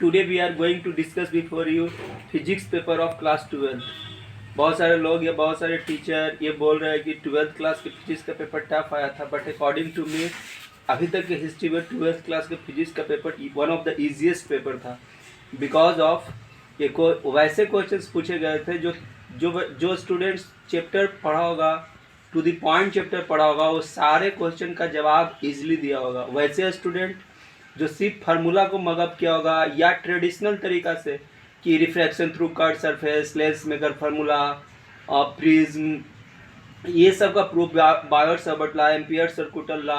Today we are going to discuss before you physics paper of class 12। बहुत सारे लोग या बहुत सारे टीचर ये बोल रहे हैं कि 12th क्लास के फिजिक्स का पेपर टफ आया था, बट अकॉर्डिंग टू मी अभी तक के हिस्ट्री में 12th क्लास के फिजिक्स का paper one of the easiest paper था। बिकॉज ऑफ ये वैसे क्वेश्चंस पूछे गए थे जो जो जो स्टूडेंट्स चैप्टर पढ़ा होगा, टू द पॉइंट चैप्टर पढ़ा होगा, वो सारे क्वेश्चन का जवाब इजीली दिया होगा। वैसे स्टूडेंट जो सिर्फ फार्मूला को मगअप किया होगा या ट्रेडिशनल तरीका से कि refraction through cut surface, lens maker formula, prism, ये सब का proof Biot Savart law, Ampere circuital law,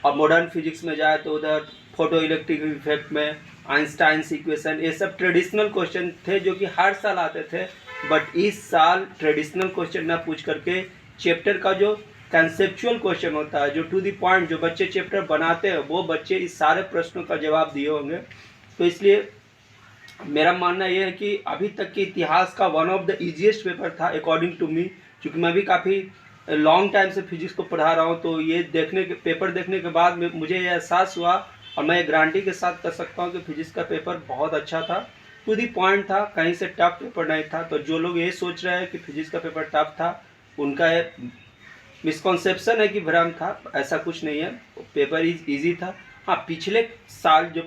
और मॉडर्न फिजिक्स में जाए तो उधर फोटो इलेक्ट्रिक इफेक्ट में आइंस्टाइन्स इक्वेशन, ये सब ट्रेडिशनल क्वेश्चन थे जो कि हर साल आते थे। बट इस साल ट्रेडिशनल क्वेश्चन ना पूछ करके चैप्टर का जो कंसेप्चुअल क्वेश्चन होता है, जो टू दी पॉइंट जो बच्चे चैप्टर बनाते हैं, वो बच्चे इस सारे प्रश्नों का जवाब दिए होंगे। तो इसलिए मेरा मानना यह है कि अभी तक के इतिहास का one of the easiest paper था अकॉर्डिंग टू मी, क्योंकि मैं भी काफ़ी लॉन्ग टाइम से फिजिक्स को पढ़ा रहा हूँ। तो ये पेपर देखने के बाद मुझे ये एहसास हुआ, और मैं गारंटी के साथ कर सकता हूँ कि फिजिक्स का पेपर बहुत अच्छा था, टू दी पॉइंट था, कहीं से टफ पेपर नहीं था। तो जो लोग ये सोच रहे हैं कि फिजिक्स का पेपर टफ था, उनका मिसकॉन्सेप्शन है कि भ्रम था। ऐसा कुछ नहीं है, पेपर इजी था। हाँ, पिछले साल जो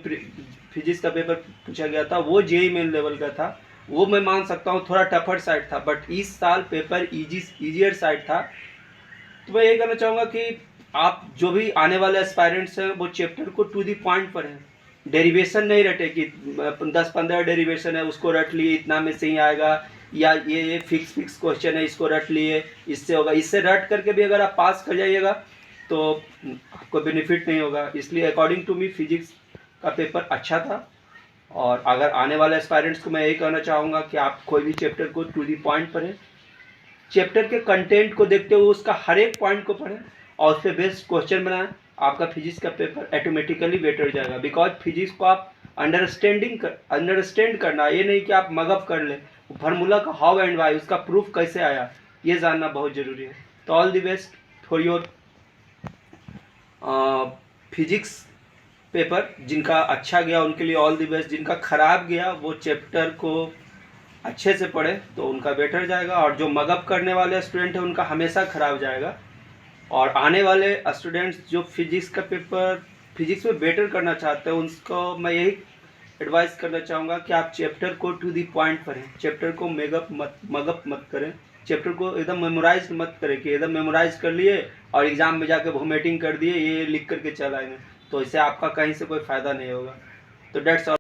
फिजिक्स का पेपर पूछा गया था वो जेईई मेन लेवल का था, वो मैं मान सकता हूँ थोड़ा टफर साइड था, बट इस साल पेपर इजियर साइड था। तो मैं ये कहना चाहूँगा कि आप जो भी आने वाले एस्पायरेंट्स हैं वो चैप्टर को टू दी पॉइंट पर हैं। डेरिवेशन नहीं रटे कि 10-15 डेरिवेशन है उसको रट लिए, इतना में से ही आएगा, या ये फिक्स क्वेश्चन है इसको रट लिए इससे होगा। इससे रट करके भी अगर आप पास कर जाइएगा तो आपको बेनिफिट नहीं होगा। इसलिए अकॉर्डिंग टू मी फिजिक्स का पेपर अच्छा था। और अगर आने वाले एस्पायरेंट्स को मैं यही कहना चाहूँगा कि आप कोई भी चैप्टर को टू दी पॉइंट पढ़ें, चैप्टर के कंटेंट को देखते हुए उसका हर एक पॉइंट को पढ़ें और उस पर बेस्ड क्वेश्चन बनाएं। आपका फिजिक्स का पेपर ऑटोमेटिकली बेटर जाएगा। बिकॉज फिजिक्स को आप अंडरस्टैंड करना, ये नहीं कि आप मगअप कर लें। फार्मूला का हाउ एंड वाई, उसका प्रूफ कैसे आया, ये जानना बहुत ज़रूरी है। तो all the best for your physics paper. जिनका अच्छा गया उनके लिए ऑल द बेस्ट, जिनका ख़राब गया वो चैप्टर को अच्छे से पढ़े तो उनका बेटर जाएगा, और जो मगअप करने वाले स्टूडेंट हैं उनका हमेशा ख़राब जाएगा। और आने वाले स्टूडेंट्स जो फिजिक्स का पेपर फिजिक्स में बेटर करना चाहते हैं, उनको मैं यही एडवाइस करना चाहूँगा कि आप चैप्टर को टू दी पॉइंट पढ़ें, चैप्टर को मगअप मत करें, चैप्टर को एकदम मेमोराइज मत करें कि एकदम मेमोराइज कर लिए और एग्ज़ाम में जाके वोमिटिंग कर दिए, ये लिख करके चल आएंगे। तो इससे आपका कहीं से कोई फ़ायदा नहीं होगा। तो डेट्स ऑल।